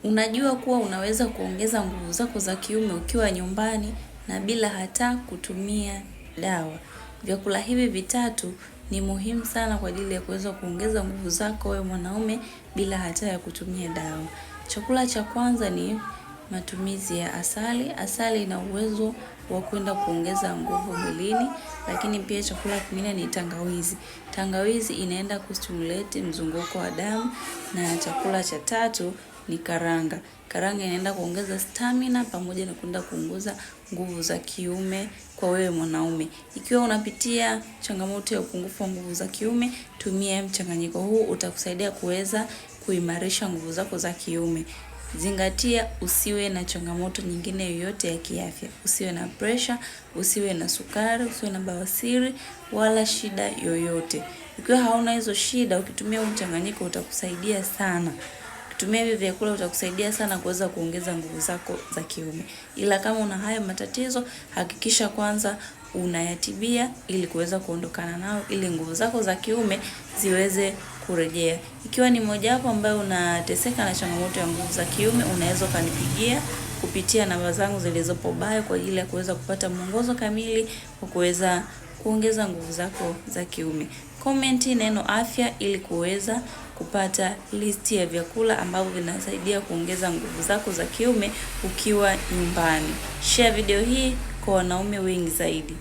Unajua kuwa unaweza kuongeza nguvu zako za kiume ukiwa nyumbani na bila hata kutumia dawa. Vyakula hivi vitatu ni muhimu sana kwa ajili ya kuweza kuongeza nguvu zako wewe mwanaume bila hata ya kutumia dawa. Chakula cha kwanza ni matumizi ya asali. Asali ina uwezo wa kwenda kuongeza nguvu mwilini, lakini pia chakula kingine ni tangawizi. Tangawizi inaenda kustimulate mzunguko wa damu, na chakula cha tatu ni karanga. Karanga inaenda kuongeza stamina pamoja na kwenda kuongeza nguvu za kiume kwa wewe mwanaume. Ikiwa unapitia changamoto ya upungufu wa nguvu za kiume, tumia mchanganyiko huu, utakusaidia kuweza kuimarisha nguvu zako za kiume. Zingatia usiwe na changamoto nyingine yoyote ya kiafya. Usiwe na pressure, usiwe na sukari, usiwe na bawasiri wala shida yoyote. Ikiwa hauna hizo shida, ukitumia mchanganyiko utakusaidia sana. Ukitumia hivi vyakula utakusaidia sana kuweza kuongeza nguvu zako za kiume. Ila kama una haya matatizo, hakikisha kwanza unayatibia ili kuweza kuondokana nao, ili nguvu zako za kiume ziweze kurejea. Ikiwa ni mmoja wapo ambaye unateseka na changamoto ya nguvu za kiume, unaweza kanipigia kupitia namba zangu zilizopo bio kwa ajili ya kuweza kupata mwongozo kamili wa kuweza kuongeza nguvu zako za kiume. Comment neno afya ili kuweza kupata listi ya vyakula ambavyo vinasaidia kuongeza nguvu zako za kiume ukiwa nyumbani. Share video hii kwa wanaume wengi zaidi.